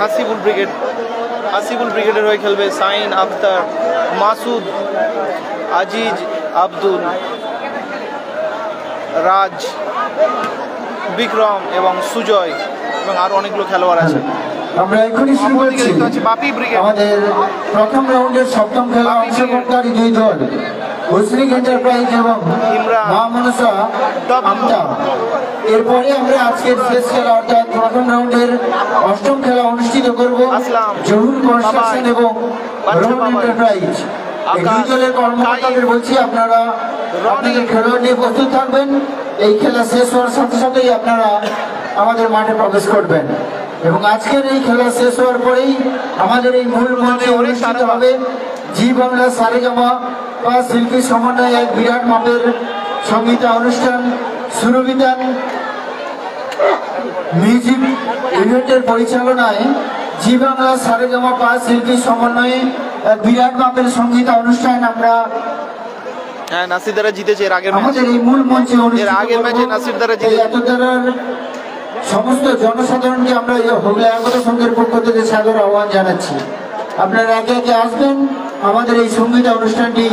হাসিবুল ব্রিগেডের হয়ে খেলবে সাইন আখতার, মাসুদ, আজিজ, আব্দুল, রাজ, বিক্রম এবং সুজয় এবং আরো অনেকগুলো খেলোয়াড় আছে। আমরা এখনই শুরু করছি বাপি ব্রিগেড। আমাদের প্রথম রাউন্ডের সপ্তম খেলা অংশগ্রহণকারী দুই দল মুসলিম এন্টারপ্রাইজ এবং মা মনসা আমতা। এরপরে আমরা আজকের শেষ খেলা অর্থাৎ প্রথম রাউন্ডের অষ্টম খেলা অনুষ্ঠিত করব জহুর কনস্ট্রাকশন এবং রোহন এন্টারপ্রাইজ। এই দুই দলের কর্মকর্তাদের বলছি আপনারা আপনাদের খেলোয়াড় নিয়ে প্রস্তুত থাকবেন। এই খেলা শেষ হওয়ার সাথে সাথেই আপনারা আমাদের মাঠে প্রবেশ করবেন এবং আজকের এই খেলা শেষ হওয়ার পরেই আমাদের এই মূল মঞ্চে অনুষ্ঠিত হবে জি বাংলা সারেগামা বা শিল্পী সমন্বয়ে এক বিরাট মাপের সঙ্গীতা অনুষ্ঠান সুরবিতান মিউজিক ইভেন্টের পরিচালনায় জি বাংলা সারেগামা বা শিল্পী সমন্বয়ে এক বিরাট মাপের সঙ্গীতা অনুষ্ঠান আমরা নাসির দ্বারা জিতেছে এর আগের আমাদের এই মূল মঞ্চে এর আগের ম্যাচে নাসির দ্বারা জিতেছে। এতদ্বারার সমস্ত জনসাধারণকে আমরা হুগলি একতা সংঘের পক্ষ থেকে সাদর আহ্বান জানাচ্ছি। আপনারা একে একে আসবেন, আমাদের এই সঙ্গীত অনুষ্ঠানটি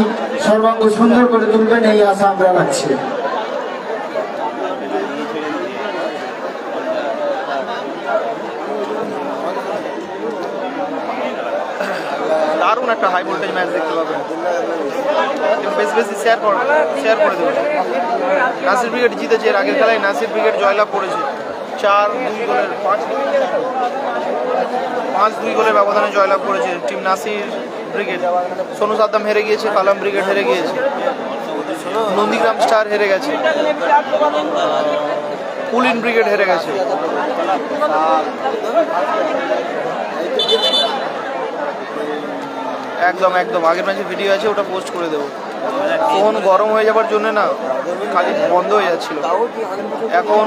সর্বাঙ্গ সুন্দর করে তুলবেন এই আশা আমরা রাখছি। দারুণ একটা হাই ভোল্টেজ ম্যাচ দেখতে পাবেন। বেশি শেয়ার করে দেবেন। নাসির ব্রিগেড জিতেছে এর আগের খেলায় নাসির ব্রিগেড জয়লাভ করেছে 5-2 গোলের ব্যবধানে জয়লাভ করেছে টিম নাসির ব্রিগেড। সোনু সাদ্দাম হেরে গিয়েছে, কালাম ব্রিগেড হেরে গিয়েছে, নন্দীগ্রাম স্টার হেরে গেছে, পুলিন ব্রিগেড হেরে গেছে। একদম আগের ম্যাচে ভিডিও আছে, ওটা পোস্ট করে দেবো। ফোন গরম হয়ে যাবার জন্য না খালি বন্ধ হয়ে যাচ্ছিল। এখন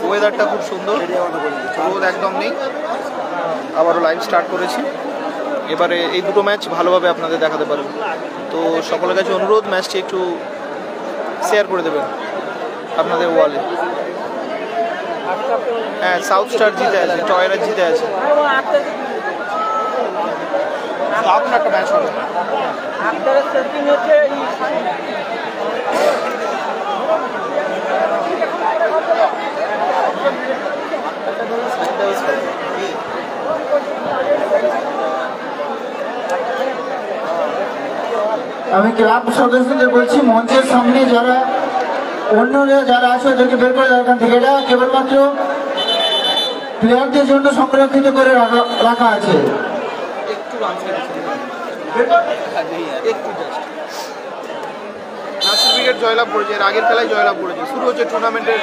ওয়েদারটা খুব সুন্দর, রোদ একদম নেই, আবারও লাইভ স্টার্ট করেছি। এবারে এই দুটো ম্যাচ ভালোভাবে আপনাদের দেখাতে পারবো। তো সকলের কাছে অনুরোধ, ম্যাচটি একটু শেয়ার করে দেবেন আপনাদের ওয়ালে। হ্যাঁ, সাউথ স্টার জিতে আছে, টয়রা জিতে আছে। দারুণ একটা ম্যাচ হবে। আমি ক্লাব সদস্যদের বলছি মঞ্চের সামনে যারা অন্যরা যারা আছে ওদেরকে বের করে দেওয়ার থেকে, এটা কেবলমাত্র প্লেয়ারদের জন্য সংরক্ষিত করে রাখা আছে। নাসির ব্রিগেড জয়লাভ করেছে, এর আগের খেলায় জয়লাভ করেছে। শুরু হচ্ছে টুর্নামেন্টের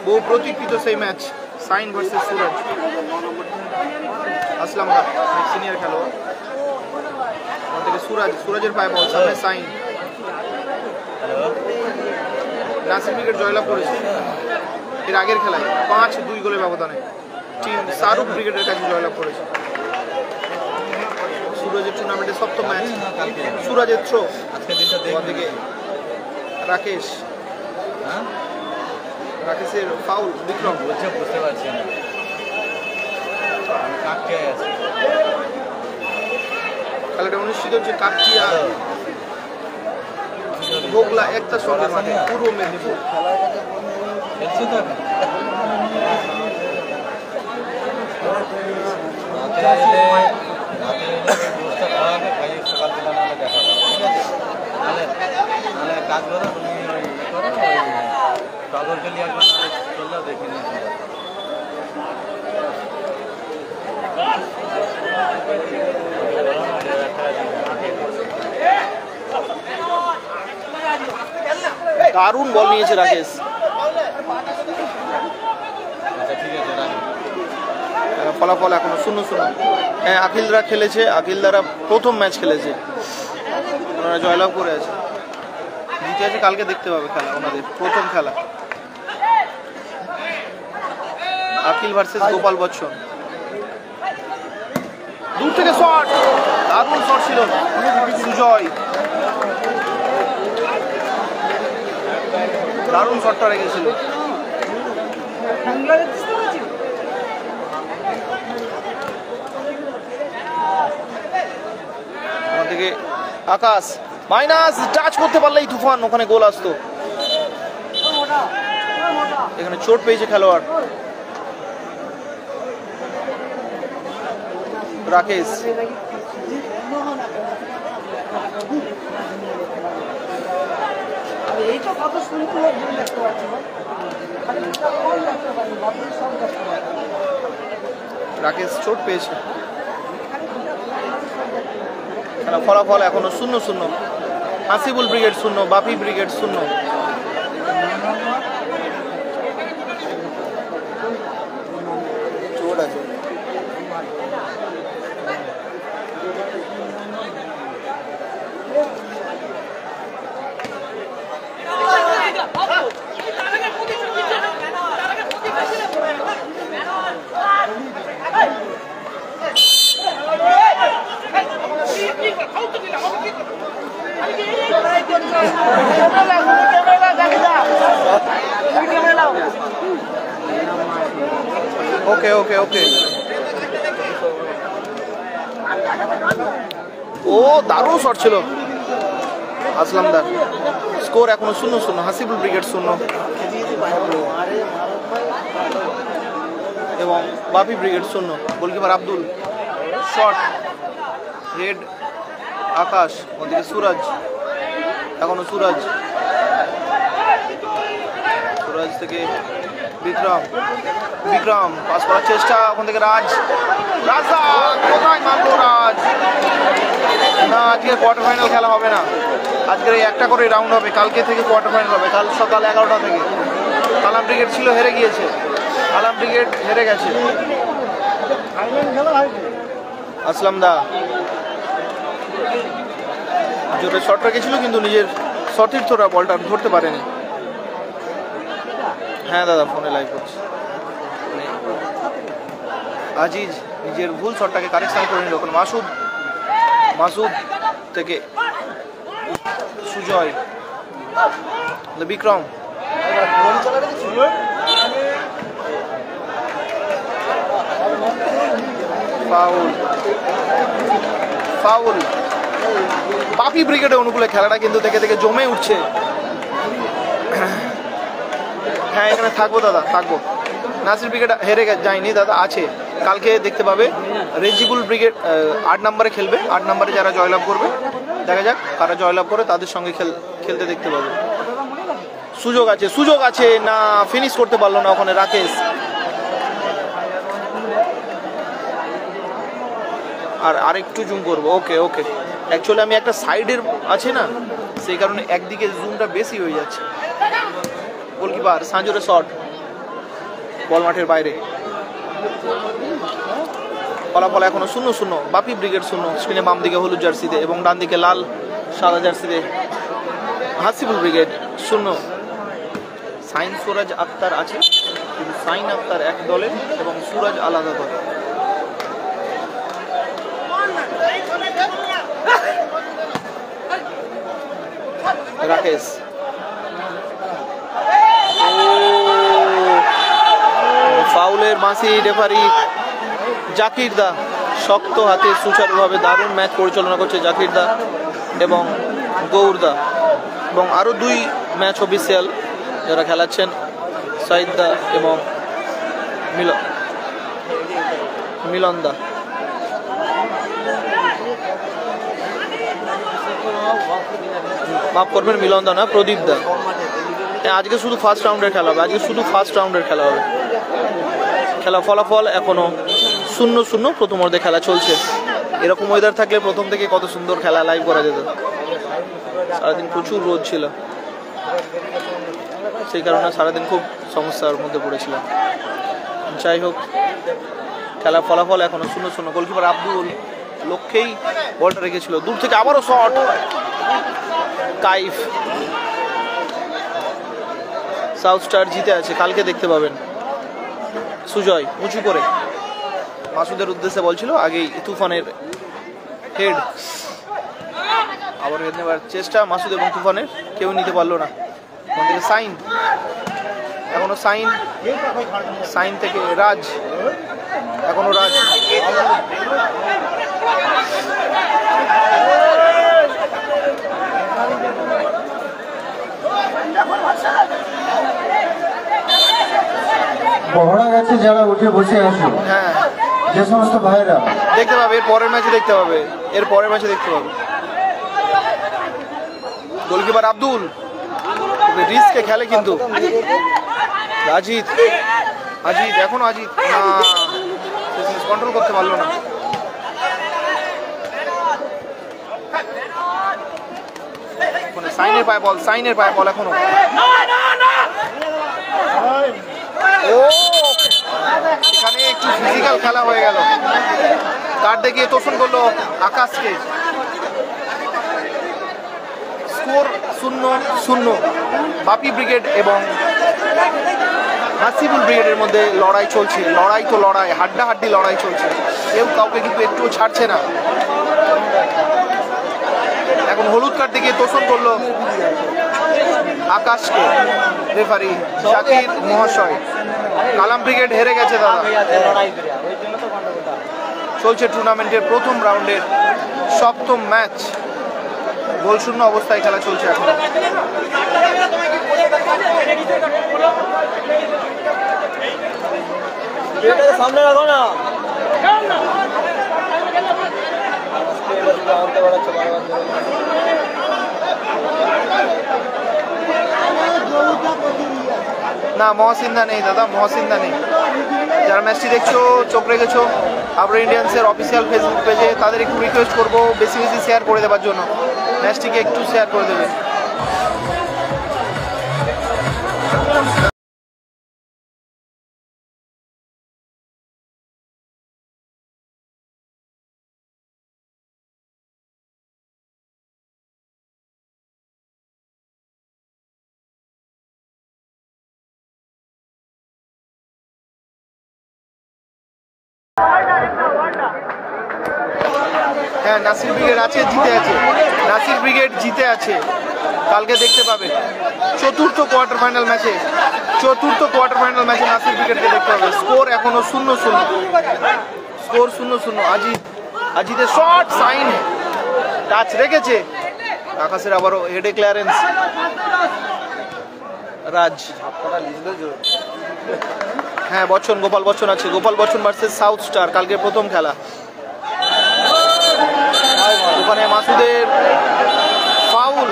বহু প্রতীক্ষিত সেই ম্যাচ সাইন ভার্সেস সুরজ। আসলাম সিনিয়র খেলোয়াড় থেকে সুরজের পায়ে বল, সামনে সাইন। নাসির ব্রিগেড জয়লাভ করেছে এর আগের খেলায় 5-2 গোলের ব্যবধানে টিম শাহরুখ ব্রিগেডের কাছে জয়লাভ করেছে। সুরজের টুর্নামেন্টের সপ্তম ম্যাচ, সুরজের থ্রো থেকে রাকেশের ফাউল, বিক্রম বুঝতে পারছি না। খেলাটা অনুষ্ঠিত হচ্ছে কাকটিয়া গোগলা একটা সঙ্গে মাঠে, পূর্ব মেদিনীপুর। দারুণ বল নিয়েছে রাকেশ। ফলাফল এখনো 0-0। হ্যাঁ, আকিলরা খেলেছে, আকিলদারা প্রথম ম্যাচ খেলেছে, ওনারা জয়লাভ করে আছে, জিতে আছে। কালকে দেখতে পাবে খেলা, ওনাদের প্রথম খেলা আকিল ভার্সেস গোপাল বচ্চন। দূর থেকে শট, দারুণ শট ছিল সুজয়, দারুণ শটটা রেখেছিল। আকাশ মাইনাস, টাচ করতে পারলেই তুফান, ওখানে গোল আসতো। এখানে চোট পেয়েছে খেলোয়াড় রাকেশ। রাকেশ চোট পেয়েছে। ফলাফল এখনো 0-0। হাসিবুল ব্রিগেড 0, বাপি ব্রিগেড 0। চোট আছে। ওকে ওকে ওকে। ও দারুণ শট ছিল আসলামদার। স্কোর এখনো 0-0। হাসিবুল ব্রিগেড 0 এবং Bapi brigade 0। Goalkeeper Abdul. Shot red Akash, ওদিকে সুরাজ, এখনো সুরাজ থেকে বিক্রম, বিক্রম পাস করার চেষ্টা, ওখান থেকে রাজ, রাজা কোথায় মারলো রাজ। না, আজকে কোয়ার্টার ফাইনাল খেলা হবে না, আজকের এই একটা করে রাউন্ড হবে, কালকে থেকে কোয়ার্টার ফাইনাল হবে, কাল সকাল 11টা থেকে। আলাম ব্রিগেড ছিল, হেরে গিয়েছে, আলাম ব্রিগেড হেরে গেছে। আসলাম দা জোরে শট রেখেছিল কিন্তু নিজের সতীর্থরা বলটা ধরতে পারেনি। হ্যাঁ দাদা, ফোনে লাইভ করছি। আজিজ নিজের ভুল শটটাকে কারেকশন করে নিল। এখন মাসুদ, মাসুদ থেকে সুজয়, বিক্রম, ফাউল, ফাউল। বাপি ব্রিগেডের অনুকূলে খেলাটা কিন্তু থেকে থেকে জমে উঠছে। হ্যাঁ, এখানে থাকবো দাদা, থাকবো। নাসির ব্রিগেড হেরে যায়নি দাদা, আছে, কালকে দেখতে পাবে। রেজিবুল ব্রিগেড 8 নম্বরে খেলবে, 8 নম্বরে যারা জয়লাভ করবে, দেখা যাক কারা জয়লাভ করে, তাদের সঙ্গে খেলতে দেখতে পাবে। সুযোগ আছে, সুযোগ আছে, না ফিনিশ করতে পারলো না ওখানে রাকেশ। আর আরেকটু জুম করবো। ওকে ওকে, অ্যাকচুয়ালি আমি একটা সাইডের আছে না, সেই কারণে একদিকে জুমটা বেশি হয়ে যাচ্ছে। গোলকিপার সাঁজোরে শট, বল মাঠের বাইরে। ফলাফল এখনো 0-0। বাপি ব্রিগেড 0, স্ক্রিনে বাম দিকে হলুদ জার্সিতে এবং ডান দিকে লাল সাদা জার্সিতে হাসিবুল ব্রিগেড 0। সাইন সুরাজ আক্তার আছে, কিন্তু সাইন আক্তার এক দলে এবং সুরাজ আলাদা দলে। রাকেশ, ফাউলের বাঁশি রেফারি জাকির দা, শক্ত হাতে সুচারুভাবে দারুণ ম্যাচ পরিচালনা করছে জাকির দা এবং গৌর দা, এবং আরও 2 ম্যাচ অফিসিয়াল যারা খেলাচ্ছেন, সাইদ দা এবং মিলন দা। মাফ করবেন, মিলন দা না, প্রদীপ দা। আজকে শুধু ফার্স্ট রাউন্ডের খেলা হবে, আজকে শুধু ফার্স্ট রাউন্ডের খেলা হবে। খেলা ফলাফল এখনো 0-0, প্রথম অর্ধে খেলা চলছে। এরকম ওয়েদার থাকলে প্রথম থেকে কত সুন্দর খেলা লাইভ করা যেত। সারাদিন প্রচুর রোদ ছিল, সেই কারণে সারাদিন খুব সমস্যার মধ্যে পড়েছিলাম। যাই হোক, খেলা ফলাফল এখনো 0-0। গোলকিপার আব্দুল লক্ষ্যেই বলটা রেখেছিল, দূর থেকে আবারও শট। কাইফ, সাউথ স্টার জিতে আছে, কালকে দেখতে পাবেন। সুজয় উঁচু করে মাসুদের উদ্দেশ্যে বলছিল, আগেই তুফানের হেড, আবার হেড নেবার চেষ্টা মাসুদ এবং তুফানের, কেউ নিতে পারলো না। সাইন, এখনো সাইন, সাইন থেকে রাজ, এখনো রাজ, মঞ্চে যারা উঠে বসে আছো, হ্যাঁ যে সমস্ত ভাইরা দেখতে পাবে, এর পরের ম্যাচে দেখতে পাবে, এর পরের ম্যাচে দেখতে পাবে। গোলকিপার আব্দুল রিস্কে খেলে কিন্তু। আজিত এখনো আজিত না, কন্ট্রোল করতে পারলো না। সাইনের পায়ে বল এখনো। ও এখানে একটু ফিজিক্যাল খেলা হয়ে গেল, কার্ড দেখিয়ে তোষণ করলো আকাশকে। স্কোর 0-0। বাপি ব্রিগেড এবং হাসিবুল ব্রিগেডের মধ্যে লড়াই চলছে। লড়াই হাড্ডাহাড্ডি লড়াই চলছে, কেউ কাউকে কিন্তু একটুও ছাড়ছে না। এখন হলুদ কার্ড দেখিয়ে তোষণ করলো আকাশকে রেফারি জাকির মহাশয়। কালাম ব্রিগেড হেরে গেছে দাদা। চলছে টুর্নামেন্টের প্রথম রাউন্ডের 7ম ম্যাচ। গোলশূন্য অবস্থায় খেলা চলছে এখন। সামনে রাখো না। না মহসিন্দা নেই দাদা, মহসিন্দা নেই। যারা ম্যাচটি দেখছো, চোখ রেখেছো আবরা ইন্ডিয়ান্সের অফিসিয়াল ফেসবুক পেজে, তাদের একটু রিকোয়েস্ট করবো বেশি শেয়ার করে দেওয়ার জন্য। ম্যাচটিকে একটু শেয়ার করে দেবে। হ্যাঁ নাসির ব্রিগেড আছে, জিতে আছে। কালকে দেখতে পাবে চতুর্থ কোয়ার্টার ফাইনাল ম্যাচে নাসির ব্রিগেডকে দেখতে পাবে। স্কোর এখনো 0-0। আজিদের শট, সাইন, টাচ রেখেছে আকাশের, আবারও হেডে ক্লিয়ারেন্স। রাজ, হ্যাঁ গোপাল বচ্চন আছে। Gopal Bachchan versus south star, কালকে প্রথম খেলা। ওখানে মাসুদের ফাউল।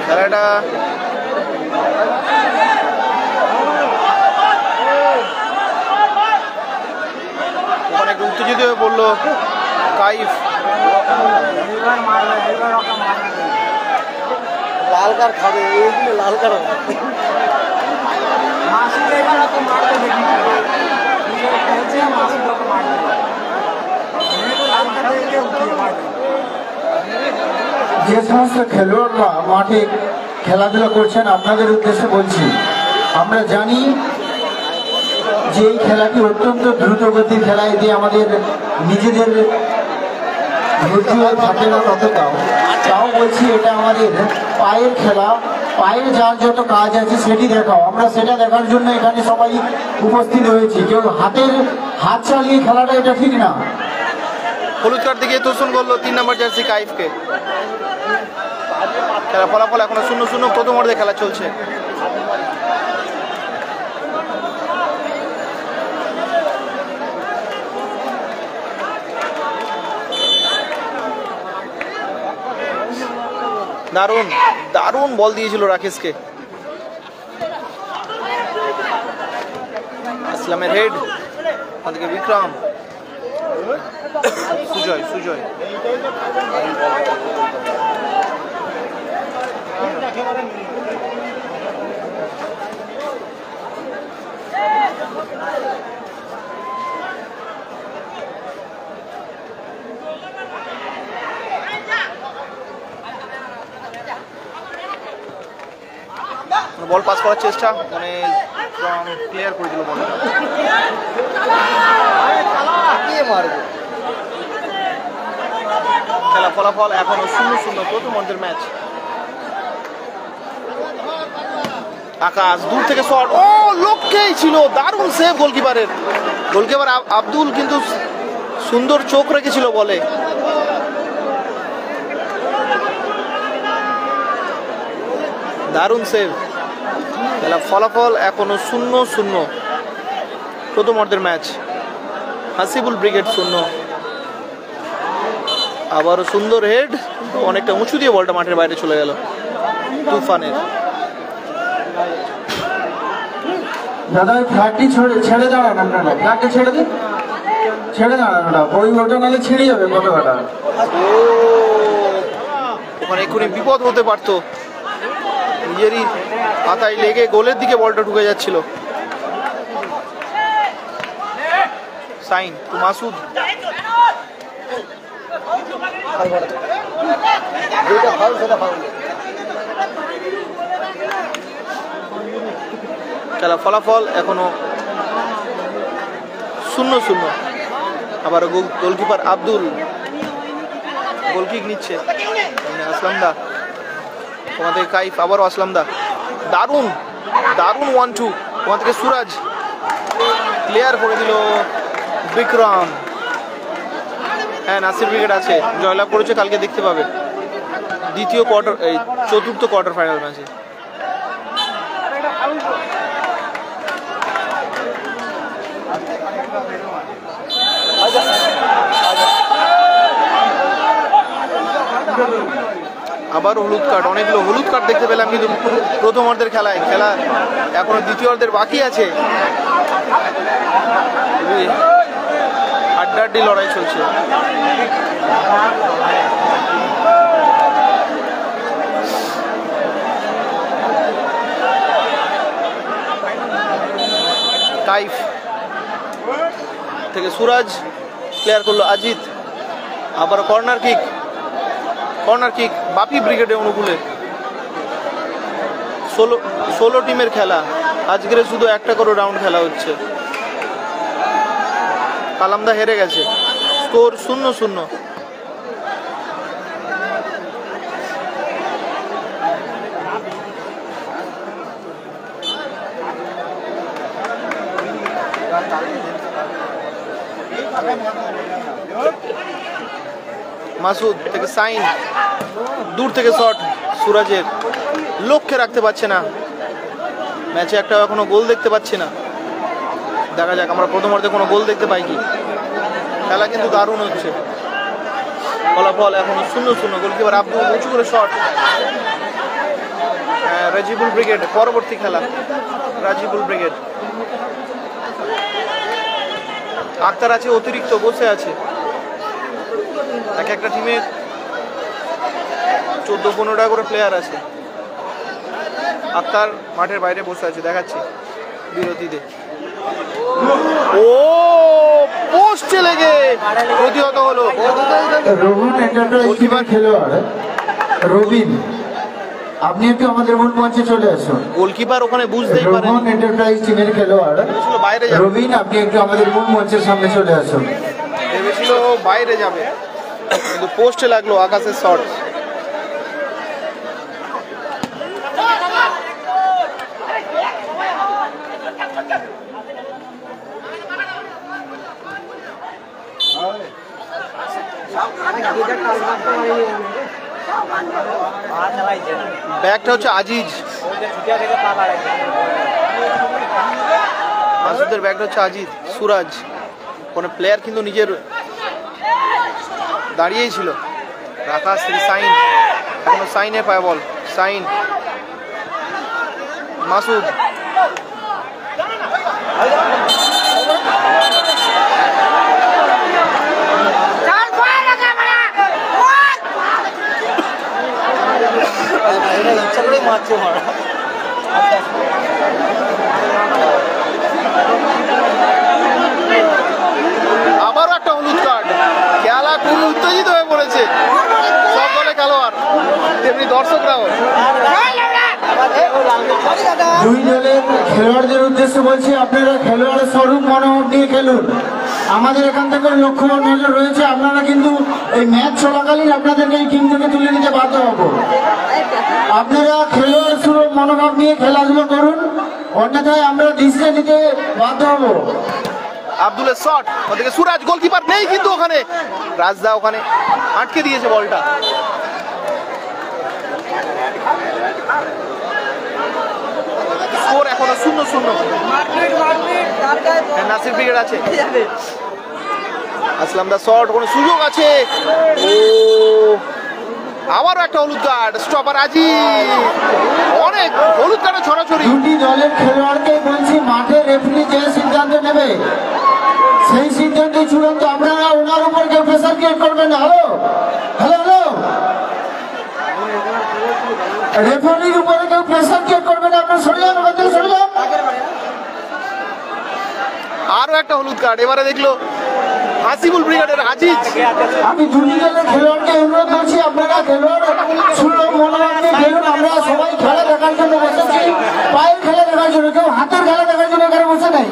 খেলাটা ওখানে একটু উত্তেজিত হয়ে পড়লো কাইফ। লাল কার্ড খাবে, এইগুলো লাল কার্ড হবে। যে সমস্ত খেলোয়াড়রা মাঠে খেলাধুলা করছেন, আপনাদের উদ্দেশ্যে বলছি, আমরা জানি যে এই খেলাটি অত্যন্ত দ্রুত গতির খেলা, এতে আমাদের নিজেদের ধৈর্য থাকে না ততটাও। তাও বলছি এটা আমাদের পায়ের খেলা, পায়ের যার যত কাজ আছে সেটি দেখাও। আমরা সেটা দেখার জন্য এখানে সবাই উপস্থিত হয়েছি। কেউ হাত চালিয়ে খেলাটা, এটা ঠিক না। হলুদ কার্ড দিকে তোষণ করলো 3 নম্বর জার্সি কাইফকে। খেলা ফলাফল এখনো 0-0। প্রথম অর্ধে খেলা চলছে। দারুণ বল দিয়েছিল রাকেশকে। ইসলামের হেড, ওদিকে বিক্রম, সুজয় বল পাস করার চেষ্টা, মানে ক্লিয়ার করে দিল বলটা। খেলা ফলাফল এখনো 0-0। প্রথম অর্ধের ম্যাচ। আকাশ দূর থেকে শট, ও লক্ষ্যেই ছিল, দারুণ সেভ গোলকিপারের। গোলকিপার আব্দুল কিন্তু সুন্দর চোখ রেখেছিল বলে। দারুণ সেভ। খেলা ফলাফল এখনো 0-0, প্রথম অর্ধের ম্যাচ। হাসিবুল ব্রিগেড 0। আবারও সুন্দর হেড, অনেকটা উঁচু দিয়ে বলটা মাঠের বাইরে চলে গেল তুফানের। দাদা ওই ফ্ল্যাটটি ছেড়ে দাঁড়ান, আপনারা ফ্ল্যাটটি ছেড়ে দিন, ছেড়ে দাঁড়ান ওটা, ওই ওটা নাহলে ছিঁড়ে যাবে পতাকাটা। ওখানে এক্ষুনি বিপদ হতে পারতো, নিজেরই হাতায় লেগে গোলের দিকে বলটা ঢুকে যাচ্ছিল। সাইন টু মাসুদ, খেলা ফলাফল এখনো 0-0। আবার গোলকিপার আব্দুল গোলকিক নিচ্ছে। আসলাম দা, ওখান থেকে কাইফ, আবারও আসলাম দা, দারুণ দারুণ 1-2। ওখান থেকে সুরাজ ক্লিয়ার করে দিল বিক্রম। হ্যাঁ, নাসির ব্রিগেড আছে, জয়লাভ করেছে, কালকে দেখতে পাবে দ্বিতীয় কোয়ার্টার, এই চতুর্থ কোয়ার্টার ফাইনাল ম্যাচে। আবার হলুদ কার্ড, অনেকগুলো হলুদ কার্ড দেখতে পেলাম কিন্তু প্রথম অর্ধের খেলায়। খেলা এখনো দ্বিতীয় অর্ধের বাকি আছে, হাড্ডাহাড্ডি লড়াই চলছে। কাইফ থেকে সুরাজ ক্লিয়ার করলো আজিত। আবার কর্নার কিক, কর্নার কিক বাপি ব্রিগেডে অনুকূলে। 16 টিমের খেলা, আজকের শুধু একটা করে রাউন্ড খেলা হচ্ছে। কালামদা হেরে গেছে, স্কোর 0-0। মাসুদ থেকে সাইন, দূর থেকে শট সুরাজের, লক্ষ্যে রাখতে পারছে না। ম্যাচে একটা এখনো গোল দেখতে পাচ্ছি না, দেখা যাক আমরা প্রথম অর্ধে কোনো গোল দেখতে পাই কি। খেলা কিন্তু দারুণ হচ্ছে, ফলাফল এখনো 0-0। গোলকিপার আব্দুল উঁচু করে শট। রাজিবুল ব্রিগেড পরবর্তী খেলা, রাজিবুল ব্রিগেড। আক্তার আছে অতিরিক্ত, বসে আছে। এক একটা টিমে 14-15টা করে প্লেয়ার আছে। আক্তার মাঠের বাইরে বসে আছে, দেখাচ্ছি বিরতিতে। ও পোস্টে লেগে প্রতিহত হলো। রবিন এন্টারপ্রাইজ খেলোয়াড় রবিন, আপনি একটু আমাদের মূল মঞ্চে চলে আসুন। গোলকিপার ওখানে বুঝতেই পারেন। রবিন এন্টারপ্রাইজ টিমের খেলোয়াড় বাইরে যাবে। রবিন, আপনি একটু আমাদের মূল মঞ্চের সামনে চলে আসুন। ভেবেছিল বাইরে যাবে, কিন্তু পোস্টে লাগলো আকাশের শট। ব্যাগটা হচ্ছে আজিজ, মাসুদের ব্যাগটা হচ্ছে আজিজ। সুরাজ কোনো প্লেয়ার কিন্তু নিজের দাঁড়িয়েই ছিল। রাকাশ থেকে সাইন, এখনো সাইনের পায় বল। সাইন, মাসুদ, ইচ্ছা করে মারছে মারা। আবারও একটা হলুদ কার্ড। খেলা খুব উত্তেজিত হয়ে পড়েছে, সব দলে খেলোয়াড় তেমনি দর্শকরাও। দুই দলের খেলোয়াড়দের উদ্দেশ্যে বলছি, আপনারা খেলোয়াড়ের স্বরূপ মনোভাব নিয়ে খেলুন। আমাদের এখান থেকে লক্ষ্য নজর রয়েছে, আপনারা কিন্তু এই ম্যাচ চলাকালীন আপনাদেরকে এই টিম থেকে তুলে নিতে বাধ্য হবো। আপনারা খেলোয়াড় স্বরূপ মনোভাব নিয়ে খেলাধুলো করুন, অন্যথায় আমরা ডিসিশন নিতে বাধ্য হবো। আব্দুলের শট, ওদিকে সুরাজ, গোলকিপার নেই কিন্তু ওখানে রাজদা ওখানে আটকে দিয়েছে বলটা। স্কোর এখনো 0-0। নাসির ব্রিগেড আছে, আসলাম দা শট, কোনো সুযোগ আছে। ও আবারও একটা হলুদ কার্ড, স্টপার আজি, অনেক হলুদ কার্ডে ছড়াছড়ি। দুটি দলের খেলোয়াড়কে বলছি মাঠে রেফারি যে সিদ্ধান্ত নেবে সেই সিদ্ধান্ত চূড়ান্ত। আপনারা ওনার উপর কেউ প্রেসার ক্রিয়েট করবেন না। হ্যালো হ্যালো হ্যালো, রেফারির উপরে কেউ প্রেসার ক্রিয়েট করবেন না। আপনারা সরে যান, ওখান থেকে সরে যান। আরো একটা হলুদ কার্ড, এবারে দেখলো হাসিবুল ব্রিগেডের আজিজ। আমি দুটি দলের খেলোয়াড়কে অনুরোধ করছি, আপনারা খেলোয়াড় সুলভ মনোভাব নিয়ে খেলুন। আমরা সবাই খেলা দেখার জন্য বসেছি, পায়ের খেলা দেখার জন্য, কেউ হাতের খেলা দেখার জন্য এখানে বসে নাই।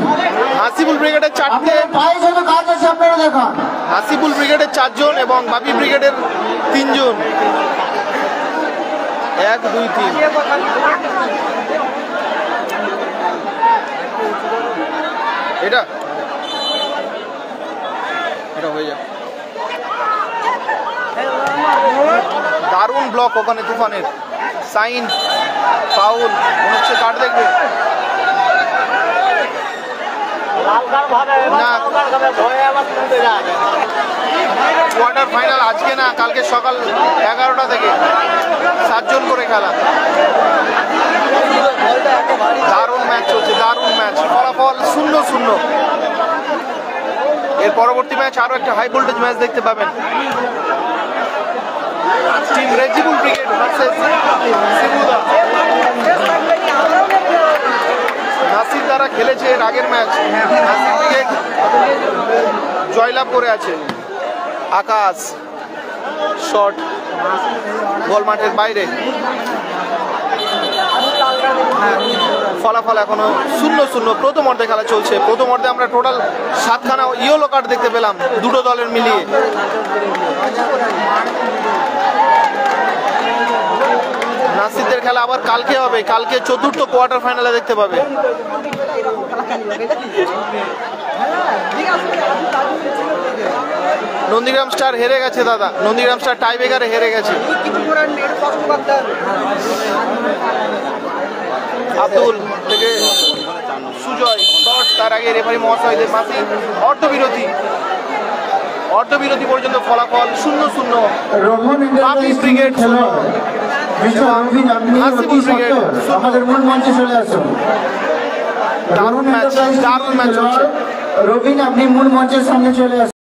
হাসিবুল ব্রিগেডের 4টে, পায়ে যত কাজ আছে আপনারা দেখান। হাসিবুল ব্রিগেডের 4 জন এবং বাপি ব্রিগেডের 3 জন। 1 2 3 এটা এটা হয়ে যায়। দারুণ ব্লক ওখানে তুফানের, সাইন, ফাউল, মনে হচ্ছে কার্ড দেখবে না। কোয়ার্টার ফাইনাল আজকে না, কালকে সকাল 11টা থেকে 7 জন করে খেলা। দারুণ ম্যাচ চলছে, দারুণ ম্যাচ, ফলাফল 0-0। এর পরবর্তী ম্যাচ আরো একটা হাই ভোল্টেজ ম্যাচ দেখতে পাবেন। টিম রেজিবুল ব্রিগেড ভার্সেস সিমুদা। নাসির দ্বারা খেলেছে এর আগের ম্যাচ, নাসির ব্রিগেড জয়লাভ করে আছে। আকাশ শট, গোল মাঠের বাইরে। ফলাফল এখনো 0-0। প্রথম অর্ধে খেলা চলছে। প্রথম অর্ধে আমরা টোটাল 7খানা ইয়েলো কার্ড দেখতে পেলাম দুটো দলের মিলিয়ে। নাসিরদের খেলা আবার কালকে হবে, কালকে 4র্থ কোয়ার্টার ফাইনালে দেখতে পাবে। নন্দীগ্রাম স্টার হেরে গেছে দাদা, নন্দীগ্রাম স্টার টাই ব্রেকারে হেরে গেছে। আব্দুল থেকে সুজয় শট, তার আগে রেফারি মহাশয়দের মাসি অর্ধবিরতি পর্যন্ত ফলাফল 0-0। বাপি ব্রিগেড আমাদের মূল মঞ্চে চলে আসুন। দারুণ ম্যাচ, দারুণ ম্যাচ হচ্ছে। রবিন, আপনি মূল মঞ্চের সামনে চলে আসুন।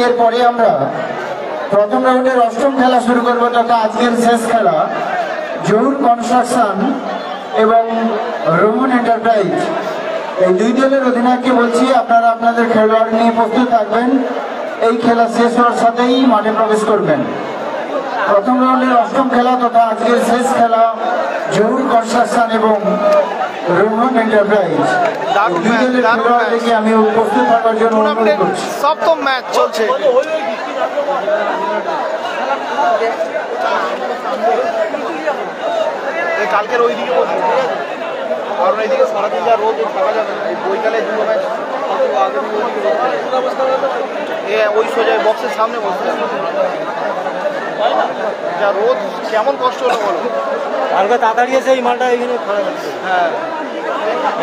এরপরে আমরা প্রথম রাউন্ডের 8ম খেলা শুরু করবো, তথা আজকের শেষ খেলা জহুর কনস্ট্রাকশন এবং রোমন এন্টারপ্রাইজ। এই দুই দলের অধিনায়ককে বলছি, আপনারা আপনাদের খেলোয়াড় নিয়ে প্রস্তুত থাকবেন। এই খেলা শেষ হওয়ার সাথেই মাঠে প্রবেশ করবেন। প্রথম রাউন্ডের 8ম খেলা তথা আজকের শেষ খেলা জহুর কনস্ট্রাকশন এবং রোমন এন্টারপ্রাইজ। আমি উপস্থিত থাকার জন্য অনুরোধ করছি। 7ম ম্যাচ চলছে। কালকের ওই দিকে বসবো, ঠিক আছে? কারণ এইদিকে সারাদিন যা রোদ থাকা যাবে না, এই বইকালে দুটো ম্যাচ ওই সোজা বক্সের সামনে বসতে হবে। যা রোদ কেমন কষ্ট হলো বলো। কালকে তাড়াতাড়ি এসে এই মালটা এইখানে খাওয়া যাচ্ছে। হ্যাঁ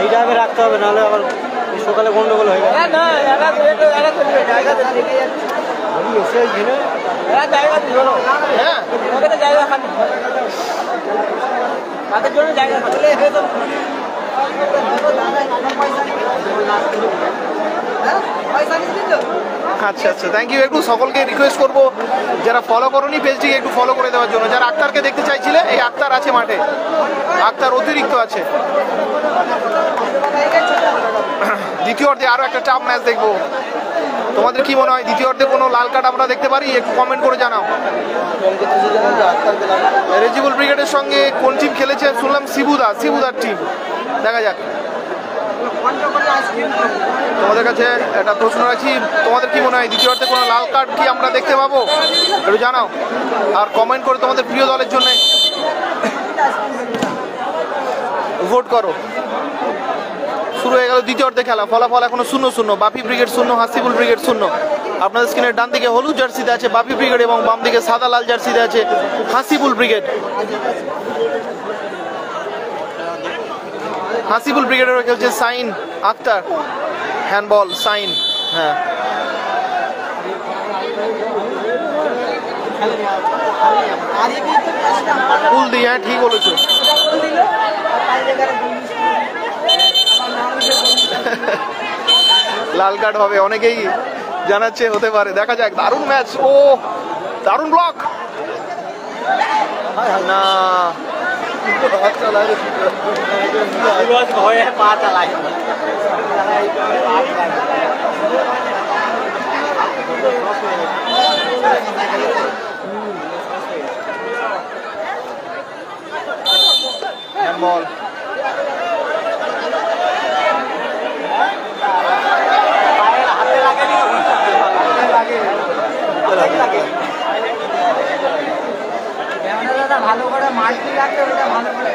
এইটা আগে রাখতে হবে, নাহলে আবার সকালে গন্ডগোল হয়ে গেল। আমি এসে এইখানে হ্যাঁ তাদের জন্য জায়গা আচ্ছা আচ্ছা, থ্যাংক ইউ। একটু সকলকে রিকোয়েস্ট করবো যারা ফলো করোনি পেজটিকে একটু ফলো করে দেওয়ার জন্য। যারা আক্তারকে দেখতে চাইছিলে, এই আক্তার আছে মাঠে, আক্তার অতিরিক্ত আছে। দ্বিতীয় অর্ধে আরো একটা টাফ ম্যাচ দেখবো। তোমাদের কি মনে হয় দ্বিতীয় অর্ধে কোনো লাল কার্ড আমরা দেখতে পারি? একটু কমেন্ট করে জানাও। রেজিবল ব্রিগেডের সঙ্গে কোন টিম খেলেছে শুনলাম? শিবুদার টিম। দেখা যাক। তোমাদের কাছে একটা প্রশ্ন রাখি, তোমাদের কি মনে হয় দ্বিতীয় অর্ধে কোনো লাল কার্ড কি আমরা দেখতে পাবো? একটু জানাও আর কমেন্ট করে তোমাদের প্রিয় দলের জন্য ভোট করো। শুরু হয়ে গেল দ্বিতীয় অর্ধে খেলা। ফলাফল এখনো 0-0। বাপি ব্রিগেড 0, হাসিবুল ব্রিগেড 0। আপনাদের স্ক্রিনের ডান দিকে হলুদ জার্সিতে আছে বাপি ব্রিগেড এবং বাম দিকে সাদা লাল জার্সিতে আছে হাসিবুল ব্রিগেড। হাসিবুল ব্রিগেডের খেলছে সাইন আক্তার। Handball sign. হ্যাঁ ফুল দিয়ে, হ্যাঁ ঠিক বলেছো। লাল কার্ড হবে অনেকেই জানাচ্ছে, হতে পারে, দেখা যাক। দারুণ ম্যাচ, ও দারুণ ব্লক না। বল ভালো করে মাটি রাখতে ওটা ভালো করে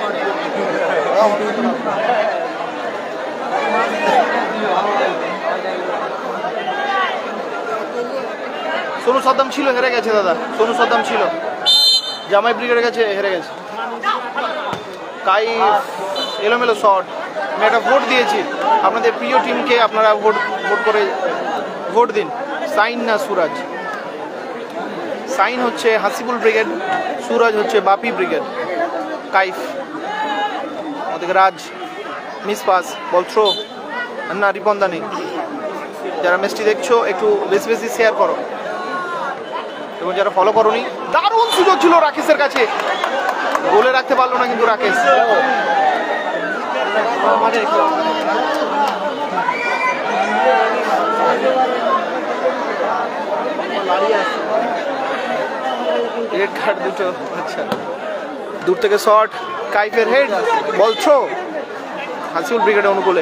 সোনু সাদ্দাম ছিল, হেরে গেছে দাদা। সোনু সাদ্দাম ছিল, জামাই ব্রিগেডের কাছে হেরে গেছে। কাই এলোমেলো শট। আমি একটা ভোট দিয়েছি, আপনাদের প্রিয় টিমকে আপনারা ভোট করে ভোট দিন। সাইন না সুরাজ? সাইন হচ্ছে হাসিবুল ব্রিগেড, সুরাজ হচ্ছে বাপি ব্রিগেড। কাইফ ওদিকে রাজ, মিস পাস, বল থ্রো না, রিপন্দানি। যারা ম্যাচটি দেখছো একটু বেশি বেশি শেয়ার করো এবং যারা ফলো করোনি। দারুণ সুযোগ ছিল রাকেশের কাছে, গোলে রাখতে পারলো না কিন্তু রাকেশ। রেড কার্ড দুটো। আচ্ছা, দূর থেকে শট, কাইফের হেড, বল থ্রো হাসিবুল ব্রিগেডের অনুকূলে।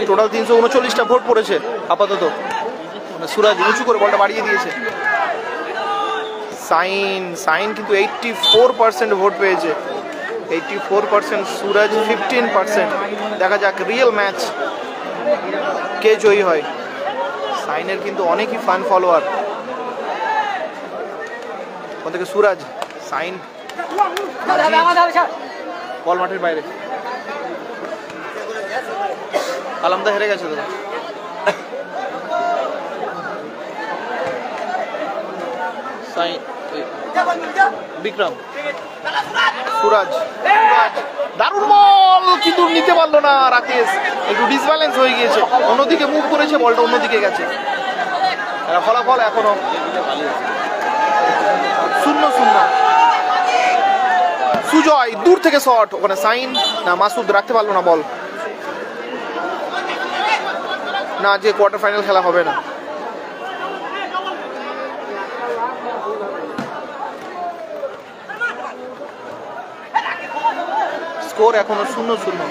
টোটাল 339টা ভোট পড়েছে আপাতত। সুরাজ উঁচু করে বলটা বাড়িয়ে দিয়েছে। সাইন কিন্তু 84% ভোট পেয়েছে। 84%, সুরাজ 15%। দেখা যাক রিয়েল ম্যাচ কে জয়ী হয়। সাইনের কিন্তু অনেকই ফান ফলোয়ার। ওদিকে সুরাজ, সাইন, বল মাঠের বাইরে। আলামদা হেরে গেছে দাদা। সাইন, বিক্রম, সুরাজ, দারুণ বল কিন্তু নিতে পারলো না রাকেশ। একটু ডিসব্যালেন্স হয়ে গিয়েছে, অন্যদিকে মুভ করেছে, বলটা অন্যদিকে গেছে। ফলাফল এখনো 0-0। সুজয় দূর থেকে শট, ওখানে সাইন না মাসুদ রাখতে পারলো না বল। না, যে কোয়ার্টার ফাইনাল খেলা হবে না। স্কোর এখনো 0-0।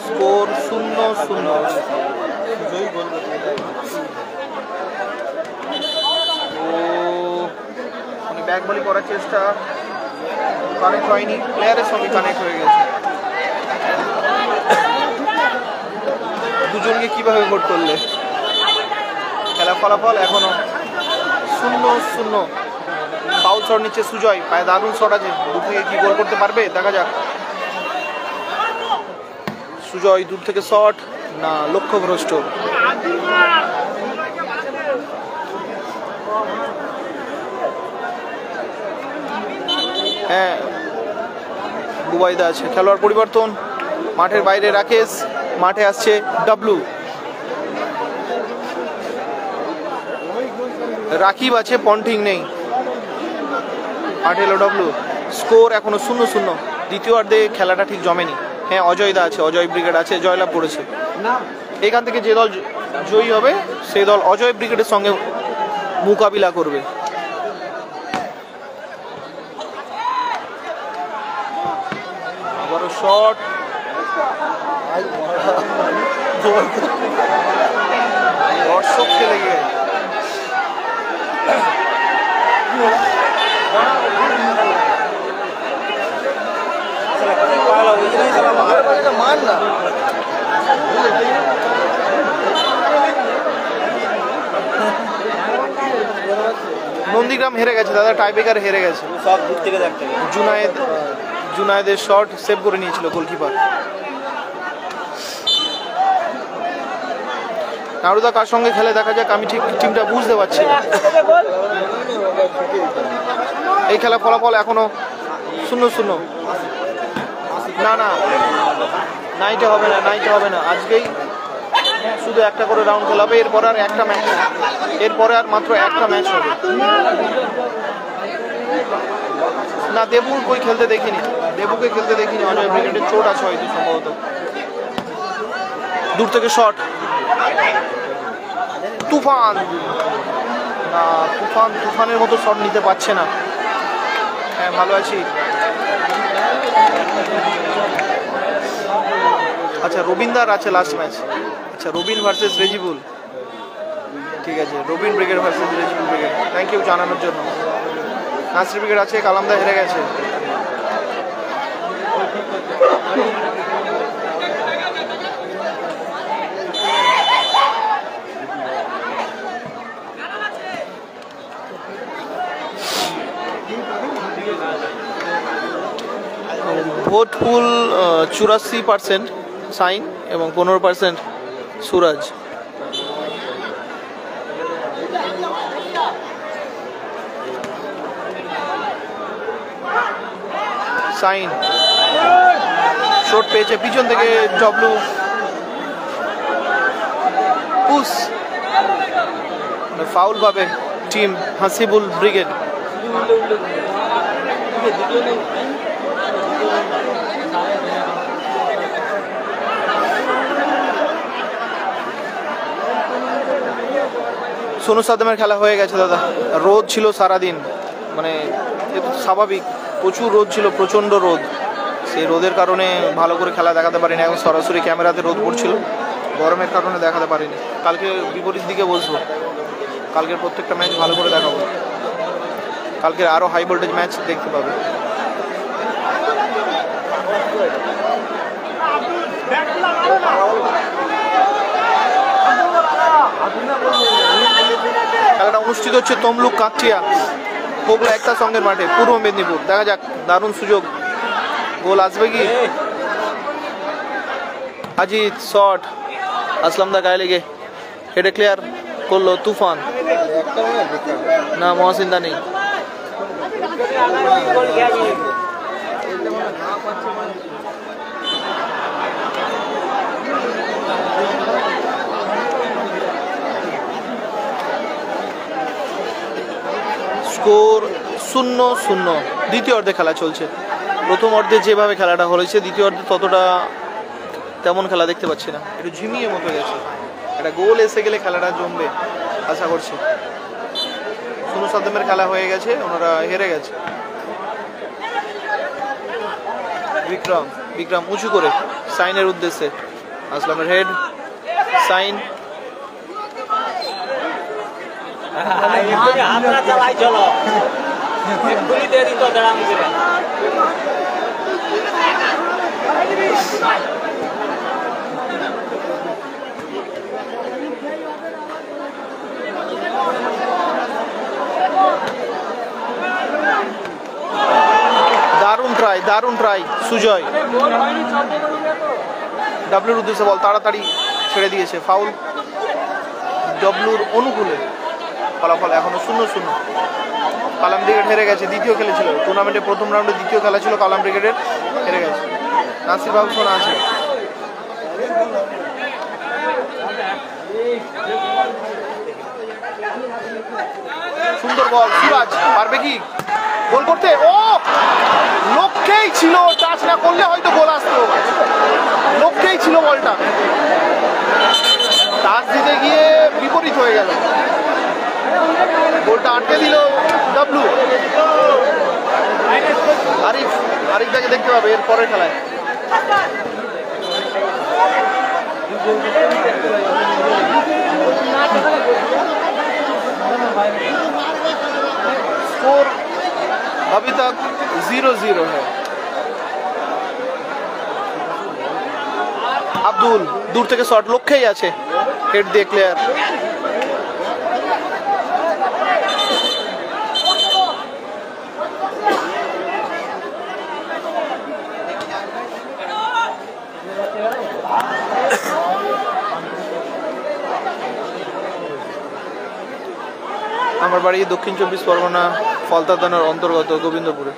স্কোর 0-0। মানে ব্যাক বলি করার চেষ্টা, কানেক্ট হয়নি, প্লেয়ারের সঙ্গে কানেক্ট হয়ে গেছে। দুজনকে কিভাবে ভোট করলে? খেলা ফলাফল এখনো 0-0। ফাউল শট নিচ্ছে সুজয়, পায়ে দারুণ শট আছে, দূর থেকে কি গোল করতে পারবে দেখা যাক। সুজয় দূর থেকে শট, না লক্ষ্যভ্রষ্ট। হ্যাঁ, বুবাইদা আছে। খেলোয়াড় পরিবর্তন, মাঠের বাইরে রাকেশ, মাঠে আসছে ডাবলু। রাকিব আছে, পন্টিং নেই, মাঠে এলো ডাবলু। স্কোর এখনো 0-0। দ্বিতীয়ার্ধে খেলাটা ঠিক জমেনি। হ্যাঁ, অজয়দা আছে, অজয় ব্রিগেড আছে, জয়লাভ করেছে। এখান থেকে যে দল জয়ী হবে সেই দল অজয় ব্রিগেডের সঙ্গে মোকাবিলা করবে। আবারও শট, দর্শক খেলে গিয়ে মান না। নন্দীগ্রাম হেরে গেছে দাদা, টাইব্রেকার হেরে গেছে। সব দূর থেকে দেখতে হবে। জুনায়েদের শট সেভ করে নিয়েছিল গোলকিপার। নারুদা কার সঙ্গে খেলে দেখা যাক, আমি ঠিক টিমটা বুঝতে পারছি না। এই খেলা ফলাফল এখনো 0-0। না না, নাইটে হবে না, নাইটে হবে না, আজকেই শুধু একটা করে রাউন্ড খেলা হবে। এরপরে আর একটা ম্যাচ, এরপরে আর মাত্র একটা ম্যাচ হবে। না, দেবু কই খেলতে দেখিনি, দেবুকে খেলতে দেখিনি। অজয় ব্রিগেডের চোট আছে হয়তো, সম্ভবত। দূর থেকে শট, তুফান, না তুফানের মতো শট নিতে পারছে না। হ্যাঁ, ভালো আছি। আচ্ছা, রবীন্দার আছে লাস্ট ম্যাচ। আচ্ছা, রবিন ভার্সেস রেজিবুল, ঠিক আছে, Robin brigade versus Rejibul brigade. Thank you জানানোর জন্য। নাসির ব্রিগেড আছে, কালামদা হেরে গেছে। ভোট পুল 84% সাইন এবং 15% সুরাজ। সাইন শট পেয়েছে পিছন থেকে, ডব্লু পুশ, ফাউল পাবে টিম হাসিবুল ব্রিগেড। সোনু সাদ্দামের খেলা হয়ে গেছে দাদা। রোদ ছিল সারাদিন, মানে স্বাভাবিক, প্রচুর রোদ ছিল, প্রচণ্ড রোদ। সেই রোদের কারণে ভালো করে খেলা দেখাতে পারিনি। এখন সরাসরি ক্যামেরাতে রোদ পড়ছিল, গরমের কারণে দেখাতে পারিনি। কালকে বিপরীত দিকে বসবো, কালকের প্রত্যেকটা ম্যাচ ভালো করে দেখাবো। কালকে আরও হাই ভোল্টেজ ম্যাচ দেখতে পাবে। খেলাটা অনুষ্ঠিত হচ্ছে তমলুক কাঁকটিয়া পোগলা একটা সঙ্গের মাঠে, পূর্ব মেদিনীপুর। দেখা যাক, দারুণ সুযোগ, গোল আসবে কি? আজিত শট, আসলামদা গায়ে লেগে হেডে ক্লিয়ার করলো তুফান, না মহাসিন্দা নেই। স্কোর 0-0। দ্বিতীয় অর্ধে খেলা চলছে। প্রথম অর্ধে যেভাবে খেলাটা হয়েছে, দ্বিতীয় অর্ধে ততটা তেমন খেলা দেখতে পাচ্ছি না, একটু ঝিমিয়ে মতো গেছে। একটা গোল এসে গেলে খেলাটা জমবে আশা করছি। সোনু সাদ্দামের খেলা হয়ে গেছে, ওনারা হেরে গেছে। বিক্রম উঁচু করে সাইনের উদ্দেশ্যে, আসলামের হেড, সাইন হাতটা চালাই চলো এক্ষুনি দিয়ে দিত দাঁড়াম করে দারুণ ট্রাই সুজয়। ডাব্লিউর উদ্দেশ্যে বল, তাড়াতাড়ি ছেড়ে দিয়েছে, ফাউল ডাব্লিউর অনুকূলে। ফলাফল এখনো 0-0। কালাম ব্রিগেড হেরে গেছে, দ্বিতীয় খেলেছিল টুর্নামেন্টের প্রথম রাউন্ডে, দ্বিতীয় খেলা ছিল কালাম ব্রিগেডের, হেরে গেছে। নাসির বাবু শোনা আছে, সুন্দর বল, সুরাজ পারবে কি গোল করতে? ও লক্ষ্যেই ছিল, টাচ না করলে হয়তো গোল আসতো, লক্ষ্যেই ছিল বলটা, টাচ দিতে গিয়ে বিপরীত হয়ে গেল, গোলটা আটকে দিল ডাব্লু। আরিফদাকে দেখতে পাবে এর পরের খেলায়। स्कोर अभी तक 0-0 है। আব্দুল দূর থেকে শট, লক্ষ্যেই আছে, হেড দিয়ে ক্লিয়ার। আমার বাড়ি দক্ষিণ 24 পরগনা ফলতা থানার অন্তর্গত গোবিন্দপুরে।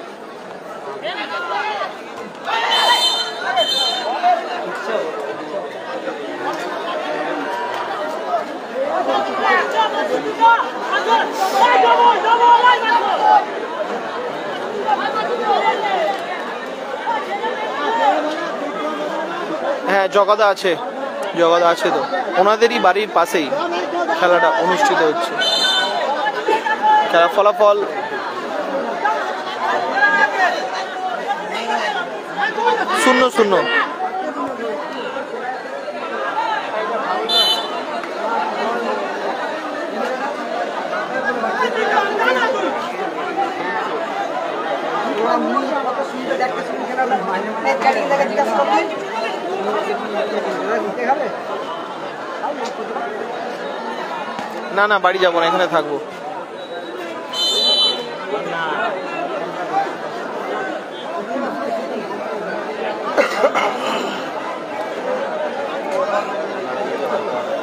হ্যাঁ জগাদা আছে, জগাদা আছে তো, ওনাদেরই বাড়ির পাশেই খেলাটা অনুষ্ঠিত হচ্ছে। খেলা ফলাফল 0-0। না না বাড়ি যাবো না, এখানে থাকবো।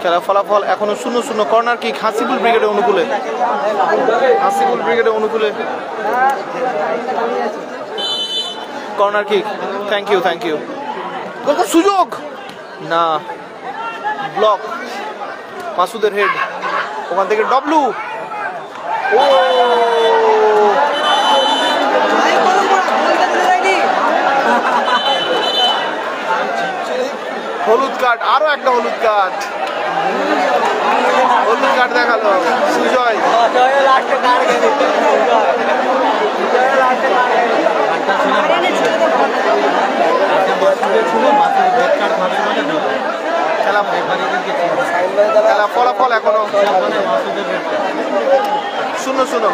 খেলা ফলাফল এখনো 0-0। কর্নার কিক হাসিবুল ব্রিগেডের অনুকূলে, হাসিবুল ব্রিগেডের অনুকূলে corner kick. Thank you thank you. সুযোগ না, ব্লক, মাসুদের হেড, ওখান থেকে ডব্লু। ও হলুদ কার্ড, আরো একটা হলুদ কার্ড, হলুদ কার্ড দেখালো সুজয়। খেলা ফলাফল এখনো 0-0।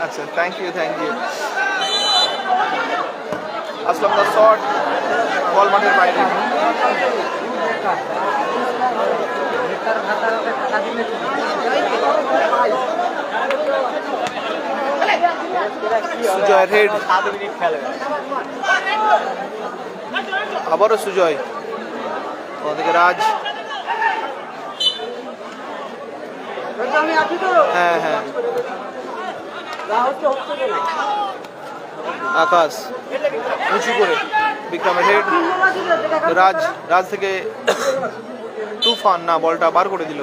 আচ্ছা thank you thank you. Aslam দা শট, বল মাঠের বাইরে। সুজয়ের হেড, আবারও সুজয়, ওদিকে রাজ। হ্যাঁ হ্যাঁ আকাশ উঁচু করে, বিক্রমের হেড, রাজ, রাজ থেকে তুফান, না বলটা বার করে দিল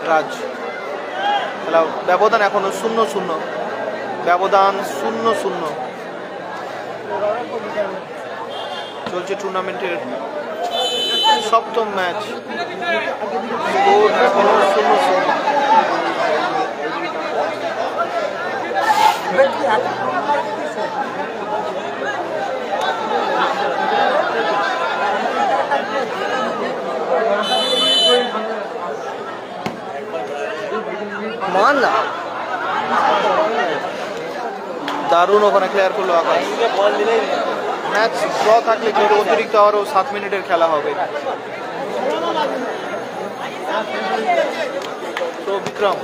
রাজ। খেলা ব্যবধান এখনো 0-0, ব্যবধান 0-0 চলছে টুর্নামেন্টের সপ্তম ম্যাচ, স্কোর এখনো 0-0। দারুণ ওখানে ক্লিয়ার করলো আকাশ। ম্যাচ ড্র থাকলে কিন্তু অতিরিক্ত আরও 7 মিনিটের খেলা হবে। তো বিক্রম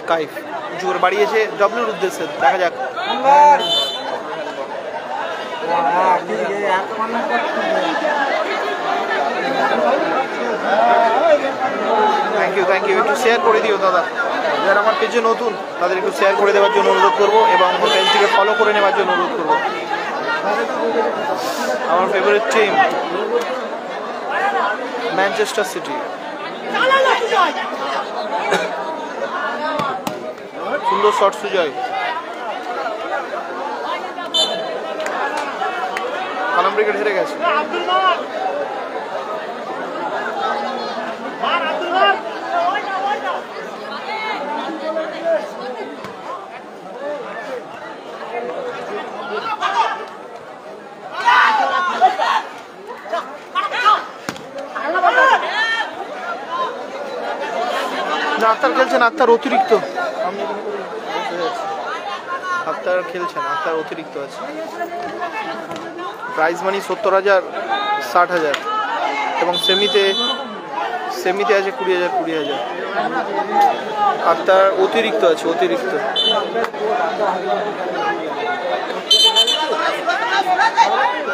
কাইফ জোর বাড়িয়েছে ডব্লিউর উদ্দেশ্যে, দেখা যাক। থ্যাংক ইউ একটু শেয়ার করে দিও দাদা, যারা আমার পেজে নতুন তাদের একটু শেয়ার করে দেওয়ার জন্য অনুরোধ করবো এবং আমার পেজটিকে ফলো করে নেওয়ার জন্য অনুরোধ করবো। আমার ফেভারিট টিম ম্যানচেস্টার সিটি। সুন্দর শট সুজয়, কালাম ব্রিগেড হেরে গেছে। না, আক্তার খেলছেন, আক্তার অতিরিক্ত। আক্তার খেলছেন, আক্তার অতিরিক্ত আছে। প্রাইজ মানি 70,000, 60,000 এবং সেমিতে আছে 20,000। আক্তার অতিরিক্ত আছে, অতিরিক্ত।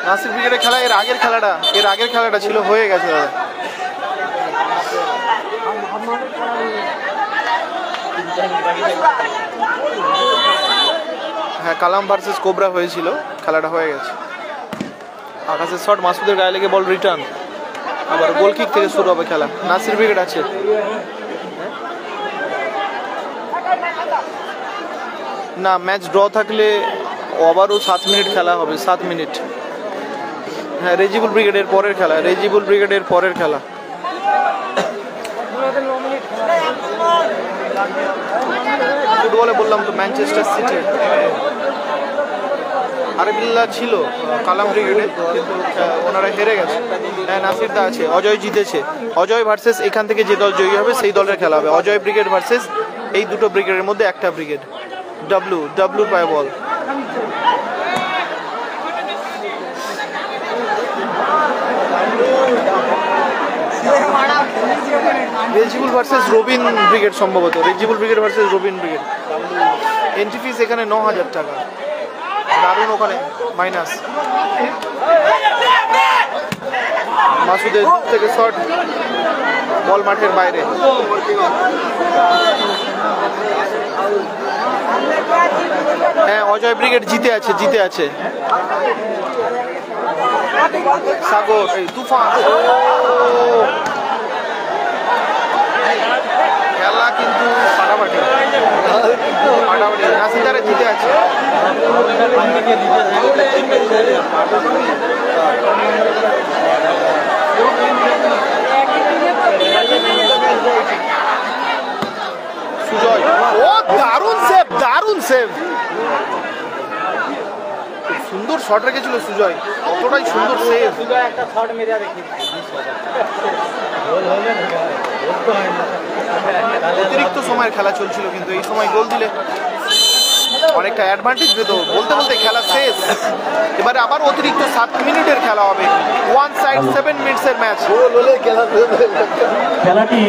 নাসির ব্রিগেডের খেলা এর আগের খেলাটা ছিল, হয়ে গেছে দাদা। হ্যাঁ, কালাম ভার্সেস কোবরা হয়েছিল, খেলাটা হয়ে গেছে। আকাশের শট, মাসুদের গায়ে লেগে বল রিটার্ন, আবার গোল কিক থেকে শুরু হবে খেলা। নাসির ব্রিগেড আছে। না, ম্যাচ ড্র থাকলে আবারও 7 মিনিট খেলা হবে, 7 মিনিট। হ্যাঁ, রেজিবুল ব্রিগেডের পরের খেলা। ফুটবলে বললাম তো ম্যানচেস্টার সিটি। আরেবিল্লা ছিল কালাম ব্রিগেডে, কিন্তু ওনারা হেরে গেছে। হ্যাঁ, নাসিরদা আছে, অজয় জিতেছে। অজয় ভার্সেস এখান থেকে যে দল জয়ী হবে সেই দলের খেলা হবে। অজয় ব্রিগেড ভার্সেস এই দুটো ব্রিগেডের মধ্যে একটা ব্রিগেড। ডাব্লু পায় বল। রেজিবুল ভার্সেস রবিন ব্রিগেড, সম্ভবত Rejibul brigade versus Robin brigade. Entry fees এখানে 9,000 টাকা। দারুণ ওখানে মাইনাস। মাসুদের থেকে শট, বল মাঠের বাইরে। হ্যাঁ, অজয় ব্রিগেড জিতে আছে। সাগর, তুফান। খেলা কিন্তু ফাটাফাটি। নাসিদারে জিতে আছে। সুজয়, ও দারুণ সেভ। সুন্দর শট রেখেছিল সুজয়, কতটাই সুন্দর সেভ। একটা শট মেরে দেখি, অতিরিক্ত সময়ের খেলা চলছিল, কিন্তু এই সময় গোল দিলে অনেকটা অ্যাডভান্টেজ পেত। বলতে খেলা শেষ। এবারে আবার অতিরিক্ত 7 মিনিটের খেলা হবে। 1 সাইড 7 মিনিটসের ম্যাচ। খেলাটি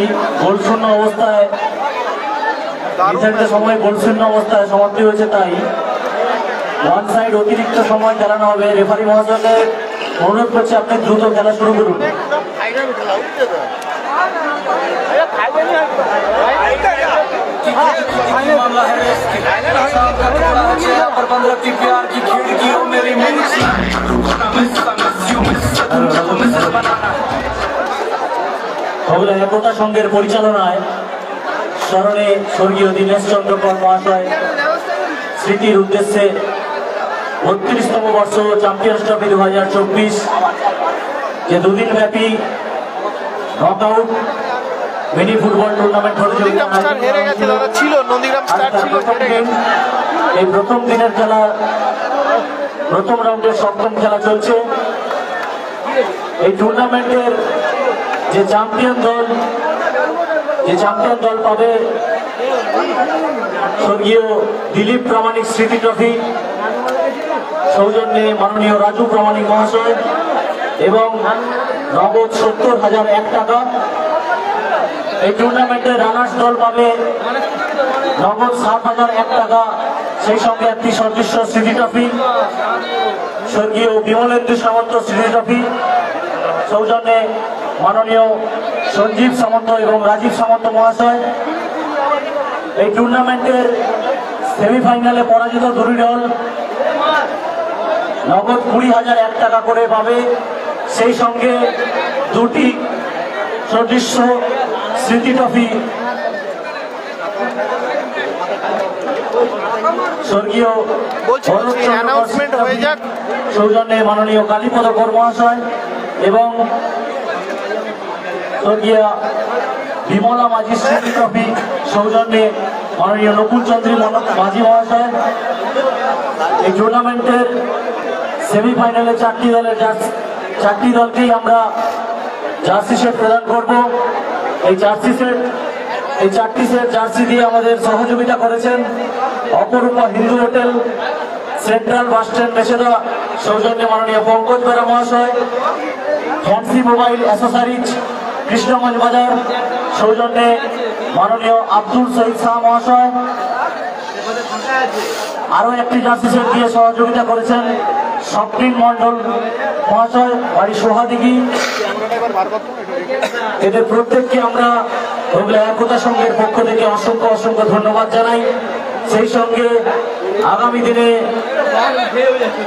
গোলশূন্য অবস্থায়, সময় গোলশূন্য অবস্থায় সমাপ্তি হয়েছে। তাই 1 সাইড অতিরিক্ত সময় খেলানো হবে। রেফারি মহাশয়কে অনুরোধ করছি, আপনি দ্রুত খেলা শুরু করুন। একতা সংঘের পরিচালনায় স্মরণে স্বর্গীয় দীনেশ চন্দ্র কর মহাশয় স্মৃতির উদ্দেশ্যে 32তম বর্ষ চ্যাম্পিয়ন্স ট্রফি 2024 যে দুদিন ব্যাপী নকআউট মিনি ফুটবল টুর্নামেন্ট এই প্রথম দিনের খেলা, প্রথম রাউন্ডের 7ম খেলা চলছে। এই টুর্নামেন্টের যে চ্যাম্পিয়ন দল যে চ্যাম্পিয়ন দল পাবে স্বর্গীয় দিলীপ প্রামাণিক স্মৃতি ট্রফি সৌজন্যে মাননীয় রাজু প্রামাণিক মহাশয় এবং নগদ 70,001 টাকা। এই টুর্নামেন্টে রানার্স দল পাবে নগদ 7,001 টাকা, সেই সঙ্গে একটি সদৃশ্য স্মৃতি ট্রফি স্বর্গীয় বিমলেন্দু সামন্ত স্মৃতি ট্রফি সৌজন্যে মাননীয় সঞ্জীব সামন্ত এবং রাজীব সামন্ত মহাশয়। এই টুর্নামেন্টের সেমিফাইনালে পরাজিত দুই দল নগদ 20,001 টাকা করে পাবে, সেই সঙ্গে দুটি সদৃশ্য স্মৃতি ট্রফি স্বর্গীয় সৌজন্যে মাননীয় কালীপদ কর মহাশয় এবং স্বর্গীয় বিমলা মাঝি স্মৃতি ট্রফি সৌজন্যে মাননীয় নকুল চন্দ্রী মাঝি মহাশয়। এই টুর্নামেন্টের সেমিফাইনালে চারটি দলকেই আমরা জার্সি সেট প্রদান করব। এই চারটি সেট জার্সি দিয়ে আমাদের সহযোগিতা করেছেন অপরূপা Hindu hotel, central bus stand Mecheda সৌজন্যে মাননীয় পঙ্কজ বেরা মহাশয়, ফ্যান্সি মোবাইল অ্যাসেসরিজ কৃষ্ণগঞ্জ বাজার সৌজন্যে মাননীয় আব্দুল শহীদ শাহ মহাশয়। আরো একটি জার্সি সেট দিয়ে সহযোগিতা করেছেন স্বপ্নীল মন্ডল মহাশয়, বাড়ি সোহাদিঘি। এদের প্রত্যেককে আমরা একতা সংঘের পক্ষ থেকে অসংখ্য অসংখ্য ধন্যবাদ জানাই। সেই সঙ্গে আগামী দিনে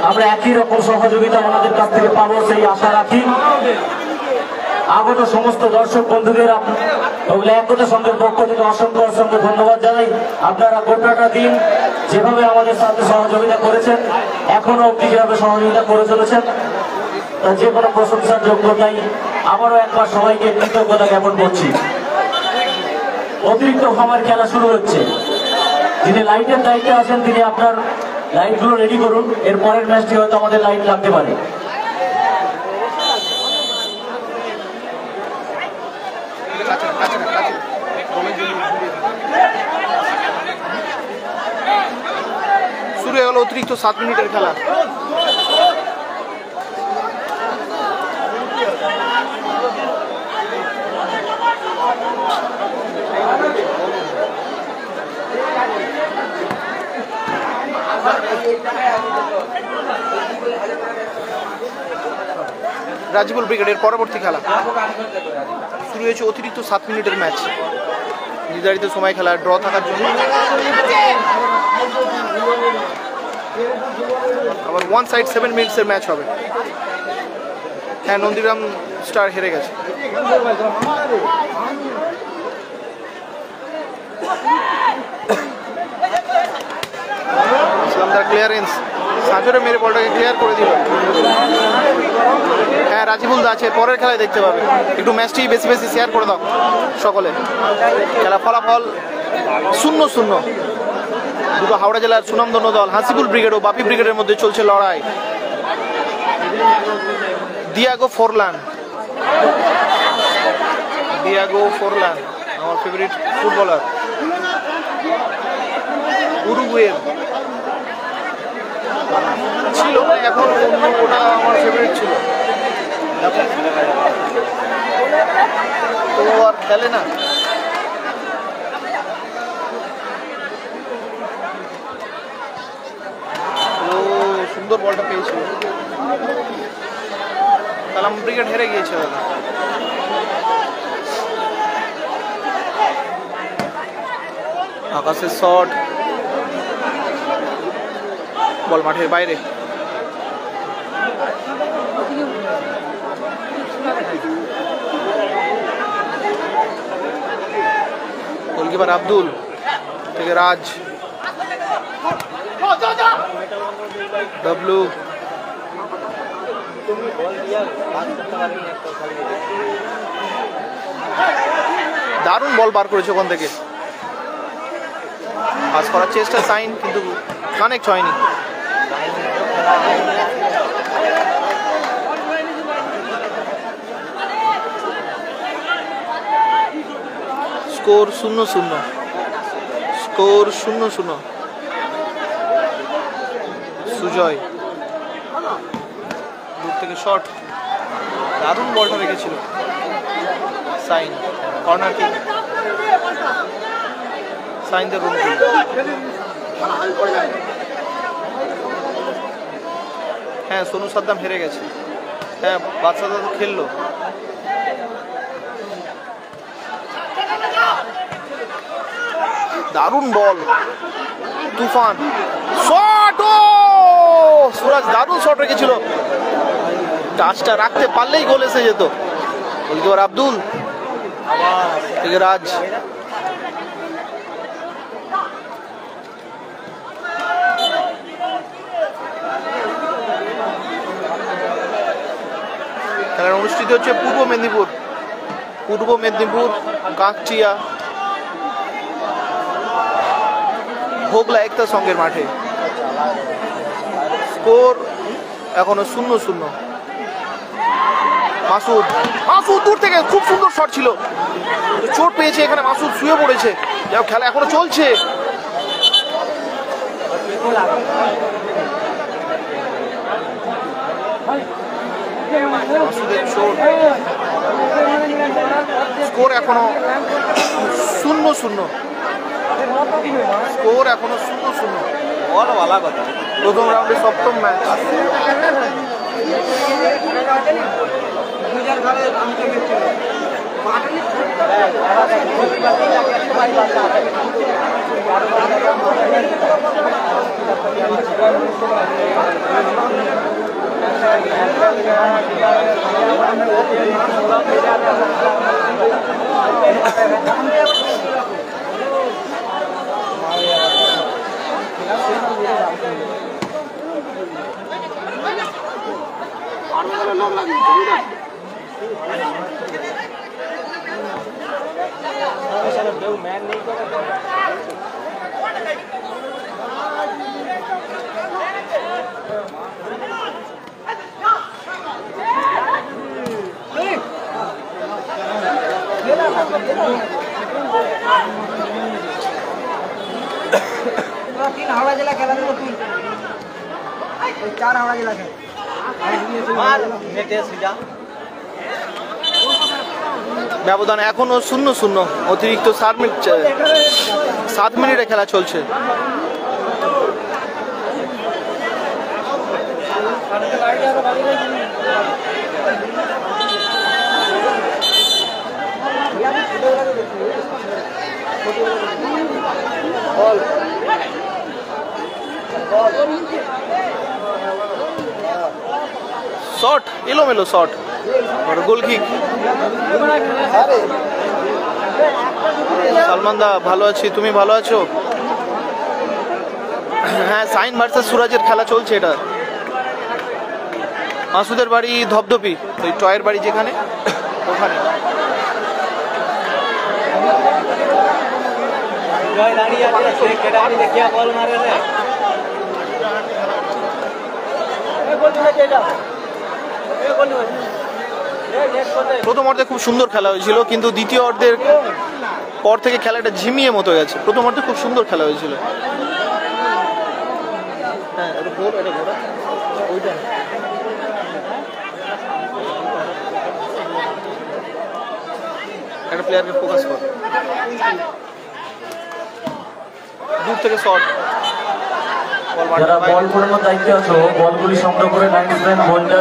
আমরা একই রকম সহযোগিতা আমাদের কাছ থেকে পাবো সেই আশা রাখি। আগত সমস্ত দর্শক বন্ধুদের একতা সংঘের পক্ষ থেকে অসংখ্য অসংখ্য ধন্যবাদ জানাই। আপনারা গোটাটা দিন যেভাবে আমাদের সাথে সহযোগিতা করেছেন, এখনো অব্দি যেভাবে সহযোগিতা করে চলেছেন, যে কোনো প্রশংসার যোগ্য নাই। আবারও একবার সবাইকে কৃতজ্ঞতা জ্ঞাপন করছি। অতিরিক্ত সময়ের খেলা শুরু হচ্ছে। যিনি লাইটের দায়িত্বে আছেন তিনি আপনার লাইটগুলো রেডি করুন, এর পরের ম্যাচটি হয়তো আমাদের লাইট লাগতে পারে। শুরু হয়ে গেল অতিরিক্ত 7 মিনিটের খেলা। রাজীবুল ব্রিগেডের পরবর্তী খেলা শুরু হয়েছে অতিরিক্ত 7 মিনিটের ম্যাচ। নির্ধারিত সময় খেলা ড্র থাকার জন্য আবার 1 সাইড 7 মিনিটসের ম্যাচ হবে। হ্যাঁ, নন্দীগ্রাম স্টার হেরে গেছে। ইসলামদার ক্লিয়ারেন্স সাজরে মেরে বলটাকে ক্লিয়ার করে দিল। হ্যাঁ, রাজিবুল দা আছে, পরের খেলায় দেখতে পাবে। একটু ম্যাচটি বেশি বেশি শেয়ার করে দাও সকলে। খেলা ফলাফল 0-0। দুটো হাওড়া জেলার সুনামধন্য দল হাসিবুল ব্রিগেড ও বাপি ব্রিগেডের মধ্যে চলছে লড়াই। ডিয়াগো ফোরলান আমার ফেভারিট ফুটবলার, উরুগুয়ের ছিল, এখন ওটা আমার ফেভারিট ছিল, তো আর খেলে না। সুন্দর বলটা পেয়েছিল। কালাম ব্রিগেড হেরে গিয়েছে দাদা। আকাশের শট, বল মাঠের বাইরে। গোলকিপার আব্দুল থেকে রাজ, ডাবলু, দারুণ বল বার করেছে ওখান থেকে। পাস করার চেষ্টা সাইন, কিন্তু কানেক্ট হয়নি। স্কোর 0-0। স্কোর 0-0। সুজয় দূর থেকে শট, দারুণ বলটা রেখেছিল। সাইন কর্নার কিক, সাইন দ্য রুম। হ্যাঁ সোনু সাদ্দাম হেরে গেছে। হ্যাঁ বাচ্চারা তো খেললো। দারুণ বল, তুফান শট। ও সুরাজ দারুণ শট রেখেছিল, টাচটা রাখতে পারলেই গোল এসে যেত। গোলকিপার আব্দুল থেকে রাজ। খেলা অনুষ্ঠিত হচ্ছে পূর্ব মেদিনীপুর কাকচিয়া ভোগলা একতা সঙ্গের মাঠে। স্কোর এখনো 0-0। মাসুদ দূর থেকে খুব সুন্দর শট ছিল, চোট পেয়েছে এখানে, মাসুদ শুয়ে পড়েছে। যাও, খেলা এখনো চলছে। মাসুদের চোট। স্কোর এখনো 0-0। স্কোর এখনো 0-0। প্রথম রাউন্ডে সপ্তম ম্যাচ। ব্যবধান এখনো 0-0। অতিরিক্ত 7 মিনিটে খেলা চলছে। শট, এলোমেলো শট, গোল কিক। সালমান দা ভালো আছি, তুমি ভালো আছো? হ্যাঁ, সাইন ভার্সেস সুরাজের খেলা চলছে এটা। মাসুদের বাড়ি ধপধপি, ওই টয়ের বাড়ি যেখানে, ওখানে। প্রথম অর্ধে খুব সুন্দর খেলা হয়েছিল, কিন্তু দ্বিতীয় অর্ধের পর থেকে খেলাটা ঝিমিয়ে মতো গেছে। প্রথম অর্ধে খুব সুন্দর খেলা হয়েছিল। হ্যাঁ, একটা প্লেয়ারকে ফোকাস কর। দূর থেকে শট। যারা বল পড়ানোর দায়িত্বে আছো, বলগুলি সংগ্রহ করে লাইনসম্যান বলটা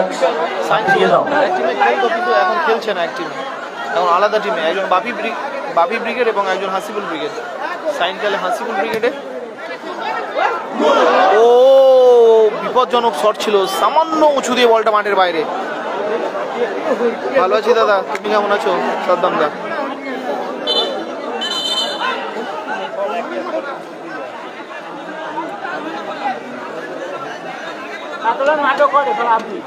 সাইন দিয়ে দাও। এক টিমে খেলতো, কিন্তু এখন খেলছে না। এক টিমে এখন আলাদা টিমে, একজন বাপি ব্রিগেড এবং একজন হাসিবুল ব্রিগেড। সাইন খেলে হাসিবুল ব্রিগেডে। ও বিপজ্জনক শট ছিল, সামান্য উঁচু দিয়ে বলটা মাঠের বাইরে। ভালো আছি দাদা, তুমি কেমন আছো? সাদ্দাম দা নাটক করে আপনি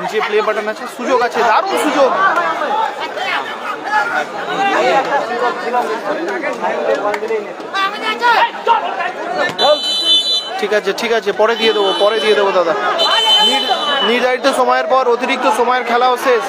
নিচে প্লে বাটন আছে, সুযোগ আছে, দারুণ সুযোগ। ঠিক আছে, পরে দিয়ে দেবো দাদা। নির্ধারিত সময়ের পর অতিরিক্ত সময়ের খেলাও শেষ।